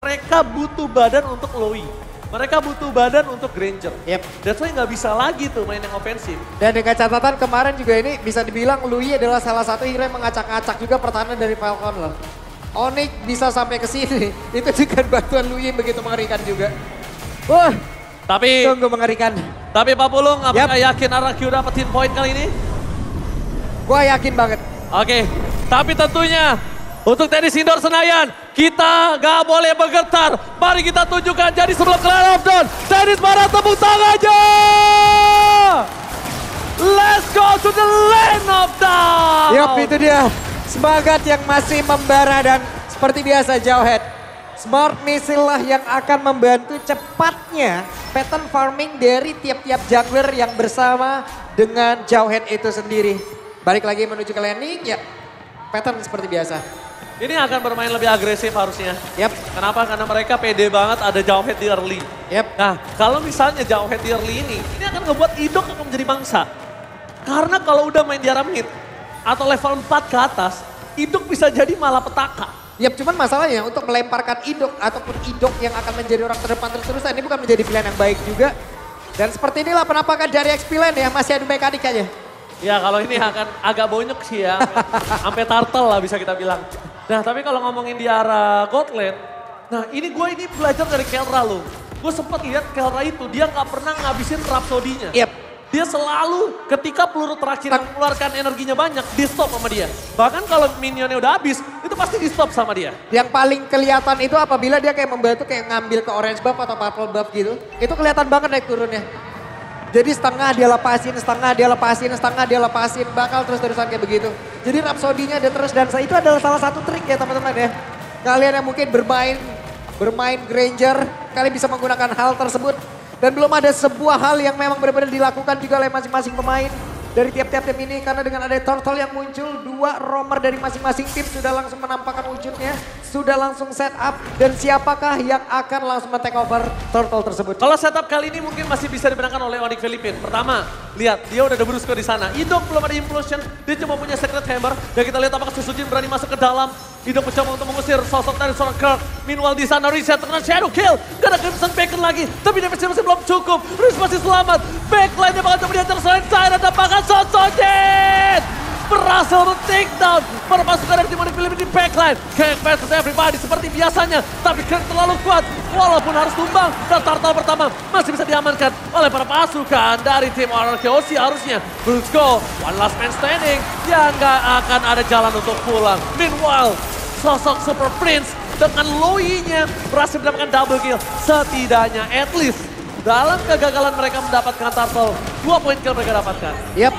Mereka butuh badan untuk Lowy. Mereka butuh badan untuk Granger. Yep. That's why nggak bisa lagi tuh main yang ofensif. Dan dengan catatan kemarin juga ini bisa dibilang Lowy adalah salah satu hero yang mengacak-acak juga pertahanan dari Falcon loh. Onyx bisa sampai ke sini. Itu juga bantuan Lowy yang begitu mengerikan juga. Wah, sungguh mengerikan. Tapi Pak Pulung, apakah yakin RRQ dapetin poin kali ini? Gua yakin banget. Oke, tapi tentunya untuk tenis indoor Senayan, kita gak boleh bergetar. Mari kita tunjukkan, jadi sebelum Clan of Dawn, tenis para tepuk tangannya! Let's go to the land of Dawn! Yup, itu dia. Semangat yang masih membara dan seperti biasa Jawhead. Smart Missile lah yang akan membantu cepatnya pattern farming dari tiap-tiap jungler yang bersama dengan Jawhead itu sendiri. Balik lagi menuju ke landing, ya pattern seperti biasa. Ini akan bermain lebih agresif harusnya. Yap. Kenapa? Karena mereka pede banget ada Jawhead di early. Yap. Nah, kalau misalnya Jawhead di early ini akan ngebuat Idok akan menjadi mangsa. Karena kalau udah main di arah mid atau level 4 ke atas, Idok bisa jadi malah petaka. Yap, cuman masalahnya untuk melemparkan Idok ataupun Idok yang akan menjadi orang terdepan terus-terusan ini bukan menjadi pilihan yang baik juga. Dan seperti inilah penampakan dari XP Lane ya, masih adu mekanikanya. Ya kalau ini akan agak bonyok sih ya, sampai turtle lah bisa kita bilang. Nah tapi kalau ngomongin di arah Godland, nah ini gue belajar dari Kelra loh. Gue sempat lihat Kelra itu dia nggak pernah ngabisin Rhapsody-nya. Yep. Dia selalu ketika peluru terakhir yang mengeluarkan energinya banyak, di stop sama dia. Bahkan kalau minionnya udah habis, itu pasti di stop sama dia. Yang paling kelihatan itu apabila dia kayak membantu kayak ngambil ke orange buff atau purple buff gitu. Itu kelihatan banget naik turunnya. Jadi setengah dia lepasin, setengah dia lepasin, setengah dia lepasin. Bakal terus-terusan kayak begitu. Jadi Rhapsody-nya ada terus dan itu adalah salah satu trik ya teman-teman ya. Kalian yang mungkin bermain Granger, kalian bisa menggunakan hal tersebut. Dan belum ada sebuah hal yang memang benar-benar dilakukan juga oleh masing-masing pemain dari tiap-tiap tim ini. Karena dengan ada Turtle yang muncul, dua roamer dari masing-masing tim sudah langsung menampakkan wujudnya. Sudah langsung set up dan siapakah yang akan langsung men-take over Turtle tersebut. Kalau setup kali ini mungkin masih bisa dimenangkan oleh Onyx Philippines. Pertama, lihat dia udah ada Brusco di sana. Idok belum ada Implosion, dia cuma punya Secret Hammer. Dan kita lihat apakah Susujin berani masuk ke dalam. Idok mencoba untuk mengusir sosok dari seorang Kirk. Meanwhile di sana Reset terkena Shadow Kill. Gak ada Crimson Bacon lagi, tapi damage-nya masih belum cukup. Riz masih selamat. Backline-nya bakal coba dihajar selain Zaira dan bahkan Susujin berhasil men-take down perpasukan dari tim Onyx Philippines di backline. Kayak versus everybody seperti biasanya. Tapi Kirk terlalu kuat walaupun harus tumbang. Dan Turtle pertama masih bisa diamankan oleh para pasukan dari tim RRQ harusnya. Brusco, one last man standing yang gak akan ada jalan untuk pulang. Meanwhile, sosok Super Prince dengan Lowy-nya berhasil mendapatkan double kill. Setidaknya at least dalam kegagalan mereka mendapatkan Turtle, 2 poin kill mereka dapatkan. Yap.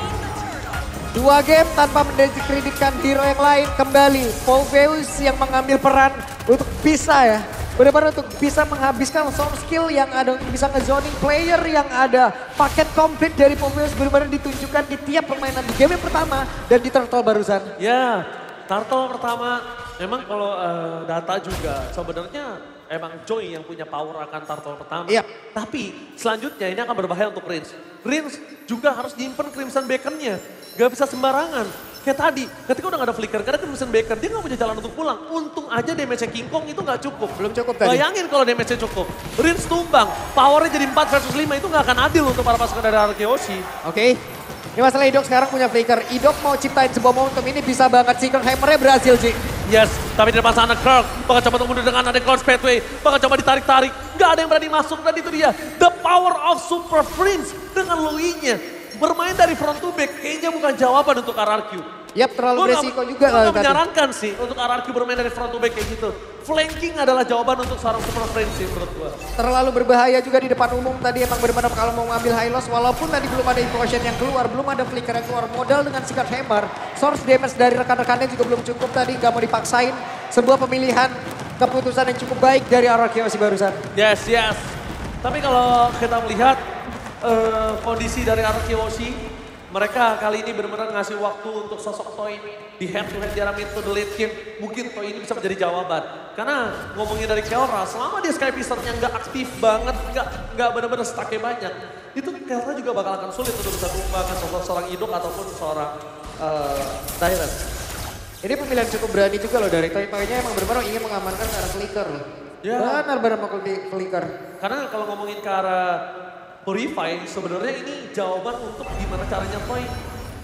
2 game tanpa mendiskreditkan hero yang lain kembali. Polveus yang mengambil peran untuk bisa ya. Benar-benar untuk bisa menghabiskan soft skill yang ada untuk bisa nge-zoning player yang ada. Paket komplit dari Polveus benar-benar ditunjukkan di tiap permainan di game yang pertama dan di Turtle barusan. Ya, Turtle pertama memang kalau data juga sebenarnya emang Joy yang punya power akan Turtle pertama. Iya. Tapi selanjutnya ini akan berbahaya untuk Rince. Rince juga harus nyimpen Crimson Bacon-nya. Gak bisa sembarangan. Kayak tadi, ketika udah gak ada flicker, karena Crimson Bacon, dia gak punya jalan untuk pulang. Untung aja damage-nya King Kong itu gak cukup. Belum cukup tadi. Bayangin kalau damage-nya cukup. Rince tumbang, powernya jadi 4 versus 5, itu gak akan adil untuk para pasukan dari Arkeoshi. Oke. Ini masalah Idok sekarang punya flicker. Idok mau ciptain sebuah momentum ini bisa banget. Secret Hammer-nya berhasil Ji. Yes, tapi di depan sana Kirk bakal coba untuk mundur dengan ada Cloud Pathway, bakal coba ditarik-tarik, gak ada yang berani masuk dan itu dia. The power of Super Prince dengan Lowy-nya. Bermain dari front to back kayaknya bukan jawaban untuk RRQ. Yap, terlalu beresiko juga Gue kali gak menyarankan sih untuk RRQ bermain dari front to back kayak gitu. Flanking adalah jawaban untuk seorang Super Prince sih menurut gue. Terlalu berbahaya juga di depan umum tadi emang benar-benar kalau mau ngambil high loss. Walaupun tadi belum ada implosion yang keluar, belum ada flicker yang keluar. Modal dengan Secret Hammer, source damage dari rekan-rekannya juga belum cukup tadi. Gak mau dipaksain sebuah pemilihan keputusan yang cukup baik dari RRQ barusan. Yes, yes. Tapi kalau kita melihat kondisi dari Arkeoshi, mereka kali ini benar-benar ngasih waktu untuk sosok Toy di head to head di arah mid to the late game. Mungkin Toy ini bisa menjadi jawaban. Karena ngomongin dari Kelra, selama dia Sky Pisternya nggak aktif banget, nggak benar-benar stucknya banyak, itu Kelra juga bakal akan sulit untuk bisa tumbangkan seorang Idok ataupun seorang Tyrant. Ini pemilihan cukup berani juga loh dari Toy. Toy-nya emang benar-benar ingin mengamankan ke arah flicker loh. Ya. Benar-benar mukul flicker. Karena kalau ngomongin ke arah Purify, sebenarnya ini jawaban untuk gimana caranya Toy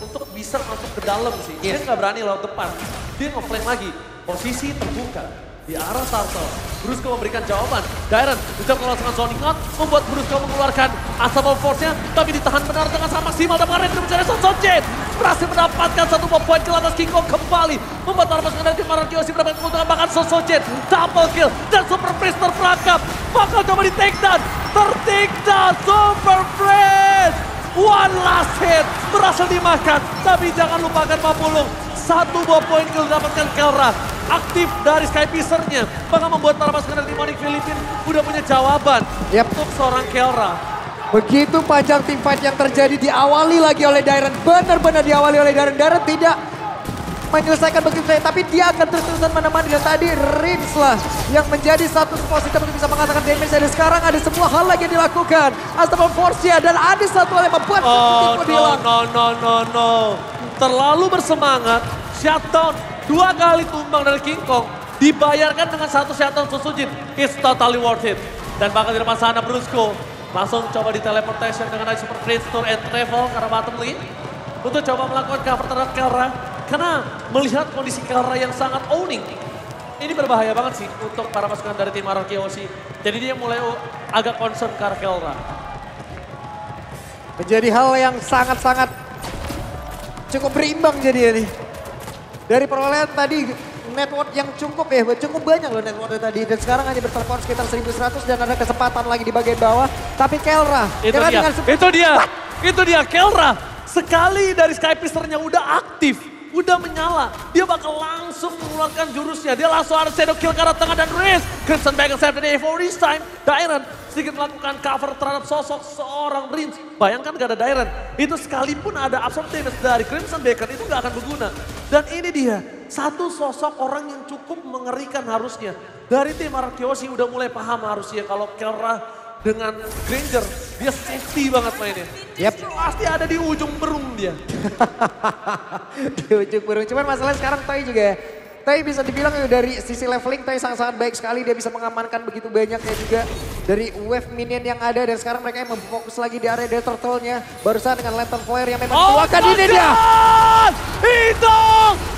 untuk bisa masuk ke dalam sih. Dia nggak berani lewat depan, dia nge-flank lagi. Posisi terbuka di arah Turtle. Brusco memberikan jawaban. Dairen mencoba melakukan zoning out, membuat Brusco mengeluarkan Asable Force-nya, tapi ditahan benar dengan sangat maksimal. Dan Red mencari Sonsojet. Berhasil mendapatkan satu poin kill atas King Kong kembali. Membuat para pasukan dari tim Mararkyoshi mendapatkan keuntungan, bahkan Sonsojet. Double kill dan Super Priest terperangkap. Bakal coba di take down. Ter-take down Super Priest. One last hit. Berhasil dimakan. Tapi jangan lupakan Papulung. Satu buah poin kill didapatkan Kelra. Aktif dari Skypicer-nya. Bahkan membuat para pasukan dari Onyx Philippines udah punya jawaban untuk seorang Kelra. Begitu panjang team fight yang terjadi diawali lagi oleh Dairen. Benar-benar diawali oleh Dairen. Dairen tidak menyelesaikan begitu saja, tapi dia akan terus-terusan menemani. Dan tadi Rins lah yang menjadi satu positif untuk bisa mengatakan damage. Dan sekarang ada semua hal lagi yang dilakukan. Astral Force-nya dan ada satu hal yang membuat no. Terlalu bersemangat, shutdown 2 kali tumbang dari King Kong. Dibayarkan dengan satu shutdown Susujin. It's totally worth it. Dan bakal di depan sana Brusco. Langsung coba di teleportation dengan Super Prince Tour and Travel karena bottom lane. Untuk coba melakukan cover terhadap Kelra. Karena melihat kondisi Kelra yang sangat owning. Ini berbahaya banget sih untuk para pasukan dari tim Mararkyoshi. Jadi dia mulai agak concern ke arah Kelra. Menjadi hal yang sangat-sangat cukup berimbang jadi ini. Dari perolehan tadi network yang cukup banyak loh networknya tadi. Dan sekarang hanya bertelepon sekitar 1100 dan ada kesempatan lagi di bagian bawah. Tapi Kelra. Itu dia Kelra. Sekali dari Skypicer-nya udah aktif, udah menyala. Dia bakal langsung mengeluarkan jurusnya. Dia langsung ada shadow kill ke arah tengah dan Riz. Crimson Bagel save the day for this time. Dairen sedikit melakukan cover terhadap sosok seorang Riz. Bayangkan gak ada Dairen. Itu sekalipun ada absorb damage dari Crimson Baker itu gak akan berguna. Dan ini dia, satu sosok orang yang cukup mengerikan harusnya. Dari tim Mararkyoshi udah mulai paham harusnya kalau Kelra dengan Granger, dia safety banget mainnya. Pasti ada di ujung berung dia. Di ujung berung, cuman masalahnya sekarang Toy juga ya. Toy bisa dibilang dari sisi leveling Toy sangat-sangat baik sekali. Dia bisa mengamankan begitu banyaknya juga dari wave minion yang ada. Dan sekarang mereka yang memfokus lagi di area Death Turtle-nya. Barusan dengan Lantern Flare yang memang keluarkan ini dia. Itu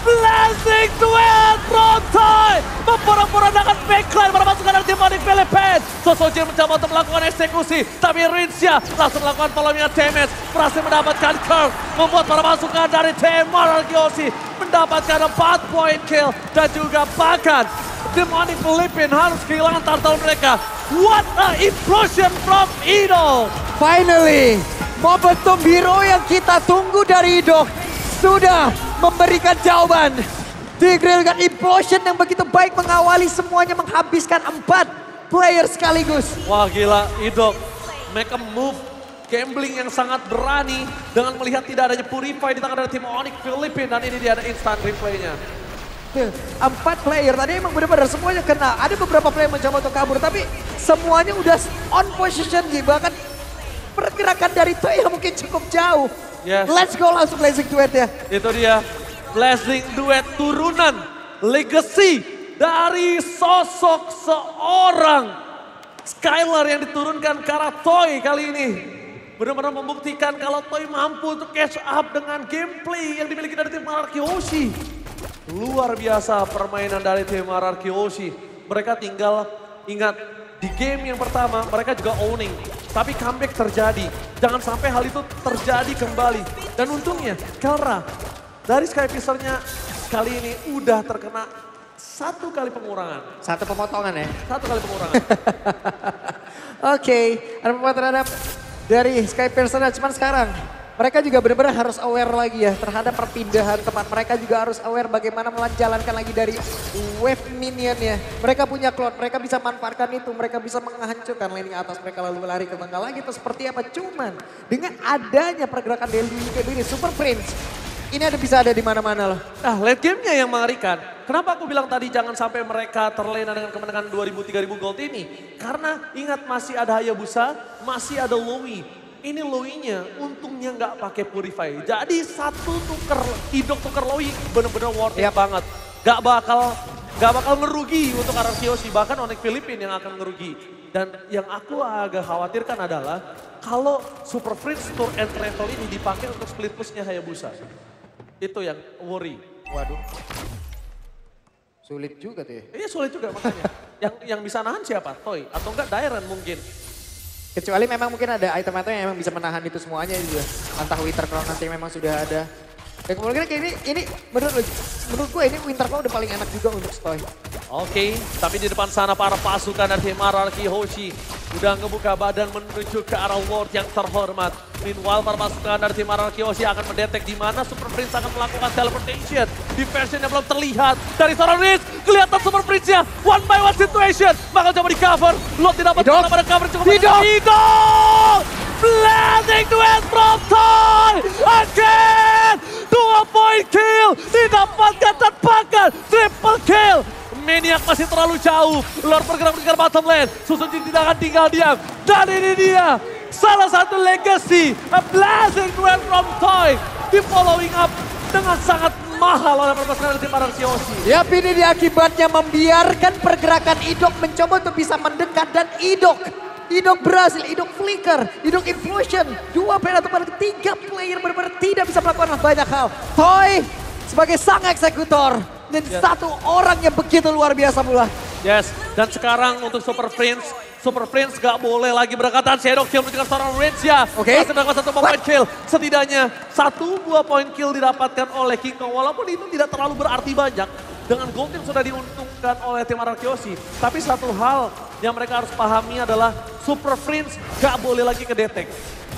blessing duel from Toy. Memporak-porandakan backline para pasukan dari tim Onyx Philippines. Sosojin mencoba untuk melakukan eksekusi. Tapi Rinsya langsung melakukan following damage. Berhasil mendapatkan curve. Membuat para pasukan dari tim Mararkyoshi mendapatkan 4 point kill. Dan juga bahkan tim Onyx Philippines harus kehilangan turtle mereka. What a implosion from Idol. Finally, momentum hero yang kita tunggu dari Idol sudah memberikan jawaban. Tigreal dengan implosion yang begitu baik mengawali semuanya, menghabiskan 4 player sekaligus. Wah gila, Idol make a move. Gambling yang sangat berani dengan melihat tidak adanya Purify di tangan dari tim Onyx Philippines. Dan ini dia ada instant replaynya. 4 player tadi emang benar-benar semuanya kena. Ada beberapa player mencoba untuk kabur tapi semuanya udah on position gitu. Bahkan pergerakan dari Toy yang mungkin cukup jauh. Yes. Let's go langsung Blazing Duet ya. Itu dia Blazing Duet turunan legacy dari sosok seorang Skylar yang diturunkan ke arah Toy kali ini. Benar-benar membuktikan kalau Toy mampu untuk catch up dengan gameplay yang dimiliki dari tim Mararkyoshi. Luar biasa permainan dari tim Mararkyoshi. Mereka tinggal ingat di game yang pertama mereka juga owning. Tapi comeback terjadi. Jangan sampai hal itu terjadi kembali. Dan untungnya Kelra dari Skypicer-nya kali ini udah terkena 1 kali pengurangan. 1 pemotongan ya? 1 kali pengurangan. Oke, ada pemotongan terhadap dari Skypicer. Cuman sekarang mereka juga benar-benar harus aware lagi ya terhadap perpindahan tempat. Mereka juga harus aware bagaimana menjalankan lagi dari wave minionnya. Mereka punya cloud, mereka bisa manfaatkan itu. Mereka bisa menghancurkan laning atas mereka lalu lari ke tengah lagi. Itu seperti apa? Cuman dengan adanya pergerakan dari ini Super Prince. Ini bisa ada di mana-mana loh. Nah late game-nya yang mengerikan. Kenapa aku bilang tadi jangan sampai mereka terlena dengan kemenangan 2.000-3.000 gold ini. Karena ingat masih ada Hayabusa, masih ada Lowy. Ini Lowy-nya untungnya nggak pakai Purify. Jadi satu tuker, Idok tuker Lowy bener-bener worth it banget. Gak bakal Gak bakal ngerugi untuk arah Kiyoshi, bahkan Onyx Philippines yang akan ngerugi. Dan yang aku agak khawatirkan adalah kalau Super Prince Tour and Travel ini dipakai untuk split pushnya Hayabusa. Itu yang worry. Waduh. Sulit juga tuh ya. Iya sulit juga makanya. yang bisa nahan siapa? Toy atau enggak Dairen mungkin. Kecuali memang mungkin ada item-item yang memang bisa menahan itu semuanya juga. Entah Winter Crown nanti memang sudah ada. Dan kemudian kayak ini menurut gue ini Winter Crown udah paling enak juga untuk Stoy. Oke, tapi di depan sana para pasukan dari tim RRQ Hoshi udah ngebuka badan menuju ke arah World yang terhormat. Meanwhile, para pasukan dari tim RRQ Hoshi akan mendetek di mana Super Prince akan melakukan teleportation. Di version yang belum terlihat dari seorang Riz, kelihatan Super Prince-nya one by one situation. Bakal coba di cover, Lot tidak dapat pada cover cukup. Hidong! Blazing duet from Toy! Again! 2-point kill! Didapatkan tanpakan! Triple kill! Maniac masih terlalu jauh. Lord bergerak ke bottom lane. Susujin tidak akan tinggal diam. Dan ini dia. Salah satu legacy. A blazing duet from Toy. Di following up dengan sangat mahal oleh perpasangan tim RRQ Hoshi. Yap, ini dia akibatnya membiarkan pergerakan Idok mencoba untuk bisa mendekat. Dan Idok berhasil, Idok flicker, Idok implosion. 2 player atau pada 3 player benar-benar tidak bisa melakukan banyak hal. Toy sebagai sang eksekutor. Dan satu orang yang begitu luar biasa pula. Yes, dan sekarang untuk Super Prince gak boleh lagi berdekatan. Shadow kill menunjukkan seorang Rage ya. Oke. Masih mendapatkan 1 point kill. Setidaknya 1 buah point kill didapatkan oleh King Kong. Walaupun itu tidak terlalu berarti banyak. Dengan gold yang sudah diuntungkan oleh tim RRQ Hoshi. Tapi satu hal yang mereka harus pahami adalah Super Prince gak boleh lagi kedetek.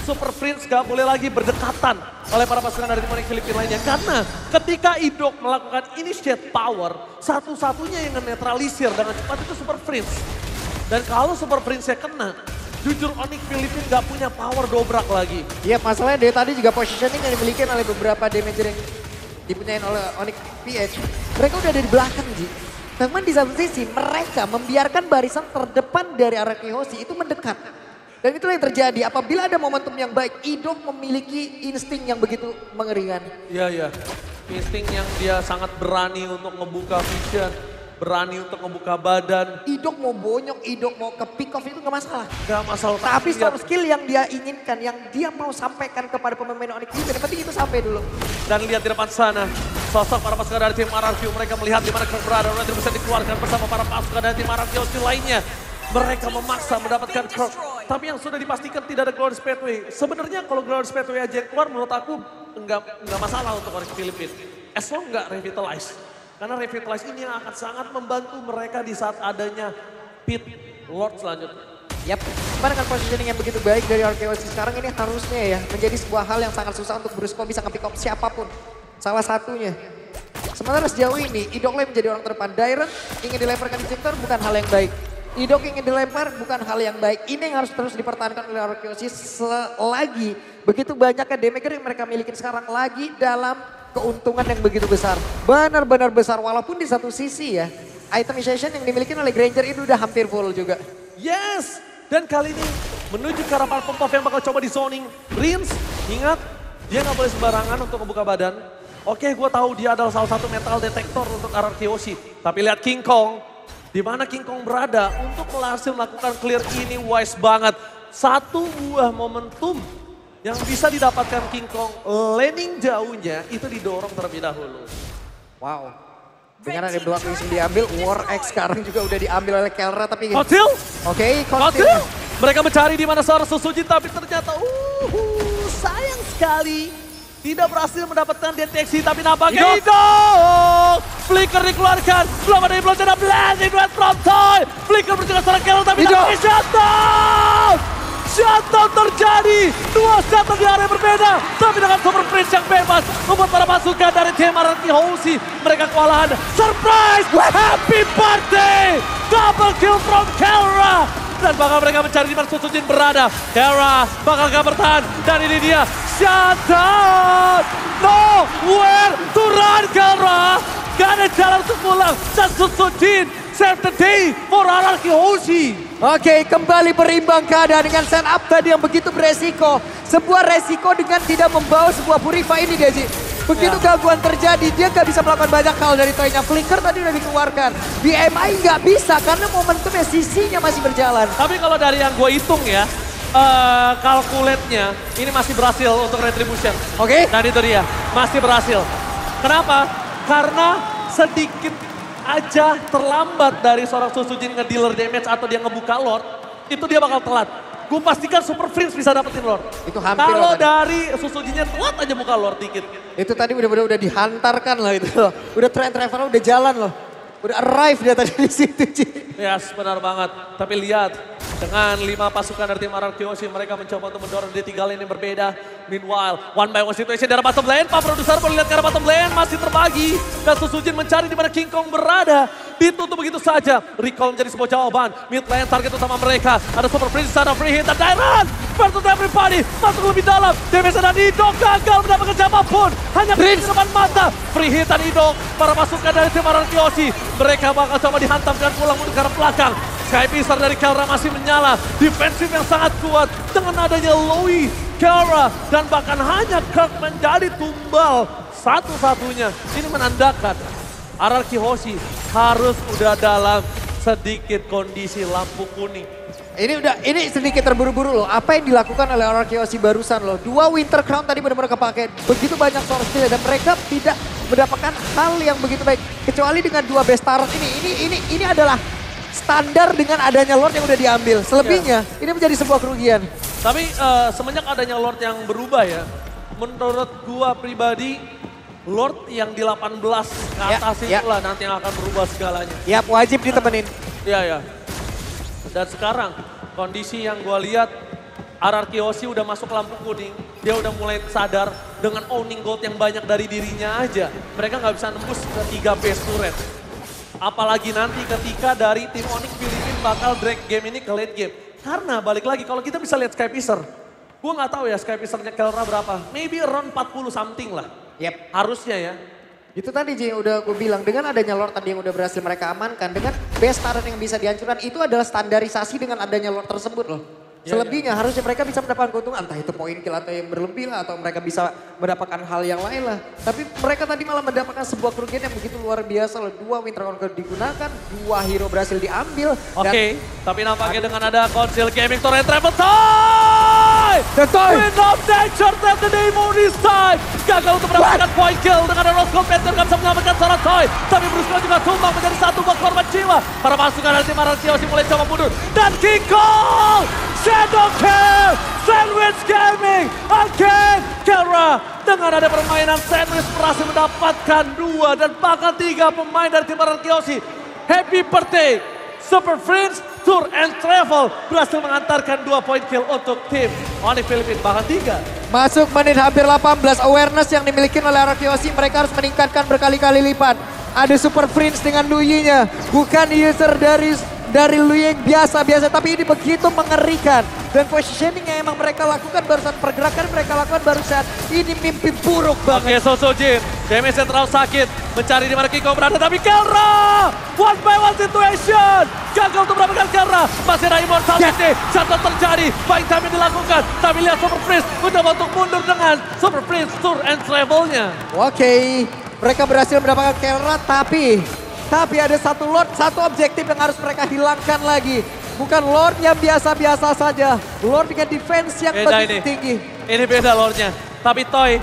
Super Prince gak boleh lagi berdekatan oleh para pasukan dari tim Onyx Philippines lainnya. Karena ketika Idok melakukan initiate power, satu-satunya yang menetralisir dengan cepat itu Super Prince. Dan kalau Super Prince-nya kena, jujur Onyx Philippines gak punya power dobrak lagi. Iya, masalahnya dari tadi juga positioning yang dimiliki oleh beberapa damager yang dipunyain oleh Onyx PH. Mereka udah ada di belakang, Ji. Namun di satu sisi mereka membiarkan barisan terdepan dari RRQ Hoshi itu mendekat. Dan itulah yang terjadi apabila ada momentum yang baik, Idok memiliki insting yang begitu mengerikan. Iya. Insting yang dia sangat berani untuk membuka vision, berani untuk membuka badan. Idok mau bonyok, Idok mau ke pick off itu gak masalah. Gak masalah. Tapi storm skill yang dia inginkan, yang dia mau sampaikan kepada pemain Onyx Philippines, yang penting itu sampai dulu. Dan lihat di depan sana, sosok para pasukan dari tim RRQ, mereka melihat di mana Kirk berada, nanti bisa dikeluarkan bersama para pasukan dari tim RRQ lainnya. Mereka memaksa mendapatkan Kirk. Tapi yang sudah dipastikan tidak ada Glorious Pathway. Sebenarnya kalau Glorious Pathway aja yang keluar menurut aku enggak masalah untuk Onyx Philippines. As long enggak revitalize. Karena revitalize ini yang akan sangat membantu mereka di saat adanya Pit Lord selanjutnya. Yap, cuman dengan positioning yang begitu baik dari RRQ sekarang ini harusnya ya menjadi sebuah hal yang sangat susah untuk Brusco bisa nge-pick up siapapun. Salah satunya. Sementara sejauh ini Idok Lane menjadi orang terdepan. Dairen ingin dilemparkan di Victor bukan hal yang baik. Idok ingin dilempar bukan hal yang baik. Ini yang harus terus dipertahankan oleh RRQ selagi begitu banyaknya damager yang mereka miliki sekarang lagi dalam keuntungan yang begitu besar. Benar-benar besar walaupun di satu sisi ya itemization yang dimiliki oleh Granger itu udah hampir full juga. Yes, dan kali ini menuju ke arah para pembuff yang bakal coba di zoning. Rins, ingat dia nggak boleh sembarangan untuk membuka badan. Oke, gue tahu dia adalah salah satu metal detektor untuk RRQ Hoshi. Tapi lihat King Kong. Di mana King Kong berada untuk berhasil melakukan clear ini wise banget. Satu buah momentum yang bisa didapatkan King Kong landing jauhnya itu didorong terlebih dahulu. Wow. Dengan ada dua yang diambil, War X sekarang juga udah diambil oleh Kelra tapi... Kotil? Oke, Kotil. Mereka mencari di mana seorang Susujin tapi ternyata sayang sekali. Tidak berhasil mendapatkan deteksi tapi nampaknya Idok! Flicker dikeluarkan, belum ada implosion dan blazing duet from Toy. Flicker berjalan seorang Kelra tapi nampaknya shutdown! Shutdown terjadi, 2 shutdown di area berbeda. Tapi dengan Super Prince yang bebas membuat para pasukan dari tim RRQ Hoshi mereka kewalahan. Surprise! Happy birthday! Double kill from Kelra! Dan bakal mereka mencari di mana Susujin berada. Kelra bakal gak bertahan. Dan ini dia, shutdown! Nowhere to run Kelra! Gak ada jalan untuk pulang. Dan Susujin save the day for RRQ Hoshi. Oke, kembali berimbang keadaan dengan stand up tadi yang begitu beresiko. Sebuah resiko dengan tidak membawa sebuah purify ini Desi. Begitu gangguan terjadi, dia gak bisa melakukan banyak hal dari Toy-nya. Flicker tadi udah dikeluarkan. BMI gak bisa karena momentumnya sisinya masih berjalan. Tapi kalau dari yang gue hitung ya, kalkulatnya ini masih berhasil untuk Retribution. Oke. Dan itu dia, masih berhasil. Kenapa? Karena sedikit aja terlambat dari seorang Susujin nge-dealer damage atau dia ngebuka Lord, itu dia bakal telat. Gue pastikan Super Prince bisa dapetin Lord. Itu hampir kalau loh tadi. dari Susujinnya telat aja buka Lord dikit. Itu tadi udah dihantarkan lah itu loh. Udah travel udah jalan loh. Udah arrive dia tadi di situ, Ci. Yes, benar banget. Tapi lihat, dengan 5 pasukan dari tim RRQ Oshi, mereka mencoba untuk mendorong di 3 lane yang berbeda. Meanwhile, one by one situation dari bottom lane. Pak Produser boleh lihat ke arah bottom lane, masih terbagi. Dan Susujin mencari di mana King Kong berada. Ditutup begitu saja. Recall menjadi sebuah jawaban. Mid lane target utama mereka. Ada Super Prince, ada free hit, dan Dairon. Versus everybody, masuk lebih dalam. Damage dan Idok gagal mendapatkan siapapun. Hanya Prince depan mata. Free hit dan Idok, para pasukan dari tim RRQ Oshi. Mereka bakal coba dihantam dan pulang mundur ke arah belakang. Sky Pisar dari Kelra masih menyala. Defensif yang sangat kuat dengan adanya Loui, Kelra, dan bahkan hanya Kirk menjadi tumbal satu-satunya. Ini menandakan RRQ Oshi harus udah dalam sedikit kondisi lampu kuning. Ini sedikit terburu-buru loh. Apa yang dilakukan oleh RRQ Oshi barusan loh. 2 Winter Crown tadi benar-benar kepake. Begitu banyak source steal dan mereka tidak mendapatkan hal yang begitu baik. Kecuali dengan 2 best turret ini adalah standar dengan adanya Lord yang udah diambil. Selebihnya ini menjadi sebuah kerugian. Tapi semenjak adanya Lord yang berubah ya, menurut gua pribadi Lord yang di 18 ke atas itulah nanti yang akan berubah segalanya. Yap, wajib ditemenin. Iya. Dan sekarang kondisi yang gua lihat RRQ Oshi udah masuk lampu kuning. Dia udah mulai sadar dengan owning gold yang banyak dari dirinya aja. Mereka nggak bisa nembus ke 3 base turret. Apalagi nanti ketika dari tim Onyx Filipina bakal drag game ini ke late game. Karena balik lagi kalau kita bisa lihat Sky Pisar. Gue nggak tahu ya Sky Pisarnya Kelra berapa. Maybe around 40 something lah. Yep. Harusnya ya. Itu tadi Ji udah gue bilang, dengan adanya Lord tadi yang udah berhasil mereka amankan, dengan base turret yang bisa dihancurkan, itu adalah standarisasi dengan adanya Lord tersebut loh. Selebihnya harusnya mereka bisa mendapatkan keuntungan, entah itu poin kill atau yang berlebih lah, atau mereka bisa mendapatkan hal yang lain lah. Tapi mereka tadi malah mendapatkan sebuah kerugian yang begitu luar biasa loh. 2 Winter Crown digunakan, 2 hero berhasil diambil. Oke, tapi nampaknya dengan ada Council Gaming Torrent Travel Toy! The Toy! Wind of Nature, that's the name of this time! Gagal untuk mendapatkan point kill dengan ada Rose Gold Panther gak bisa menyelamatkan seorang Toy. Tapi Brusco juga tumbang menjadi satu buah korban jiwa. Para pasukan dari tim RRQ Oshi mulai coba mundur. Dan King Kong! Shadow Kill! Sandwich Gaming! Again! Kelra dengan ada permainan Sandwich berhasil mendapatkan 2 dan bahkan 3 pemain dari tim RRQ Oshi. Happy birthday! Super Friends Tour and Travel berhasil mengantarkan 2 point kill untuk tim Onyx Filipina, bahkan 3. Masuk menit hampir 18, awareness yang dimiliki oleh RRQ Oshi mereka harus meningkatkan berkali-kali lipat. Ada Super Prince dengan Luyi-nya, bukan user dari Luyi yang biasa-biasa, tapi ini begitu mengerikan. Dan positioning yang emang mereka lakukan barusan, pergerakan mereka lakukan barusan, ini mimpi buruk banget. Oke, Susujin, damage-nya terlalu sakit, mencari di mana King Kong berada, tapi Kelra! One by one situation! Gagal untuk mendapatkan Kelra, masih ada Immortality, jatuh terjadi, baik time yang dilakukan, tapi lihat Super Prince mencoba untuk mundur dengan Super Prince Tour and Travel-nya. Oke, mereka berhasil mendapatkan Kelra, tapi ada satu Lord, satu objektif yang harus mereka hilangkan lagi. Bukan Lord yang biasa-biasa saja. Lord dengan defense yang Beda begitu ini. tinggi. Ini beda Lordnya. Tapi Toy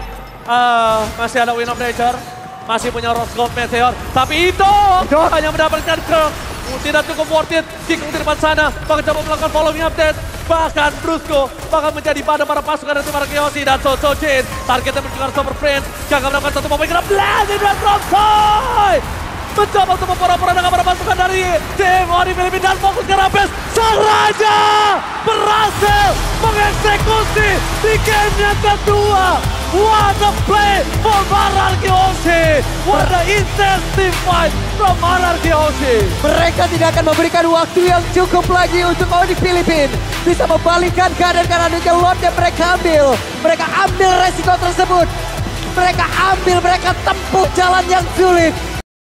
masih ada Wind of Nature. Masih punya Rose Gold Meteor. Tapi itu hanya mendapatkan Kirk. Tidak cukup worth it. King di depan sana. Bahkan coba melakukan following update. Bahkan Brusco bakal menjadi pada para pasukan dari tim RRQ Oshi dan Susujin. Targetnya menunjukkan Super Prince. Gagal mendapatkan satu momen kena blast dan from Toy. Mencoba untuk memperapura dengan para pasukan dari tim Onyx Filipina dan fokus ke Rabes. Sang Raja berhasil mengeksekusi di game yang kedua. What a play from RRQ Oshi. What a intense team fight from RRQ Oshi. Mereka tidak akan memberikan waktu yang cukup lagi untuk Onyx Filipina bisa membalikkan keadaan karena adanya Lord yang mereka ambil. Mereka ambil resiko tersebut. Mereka tempuh jalan yang sulit.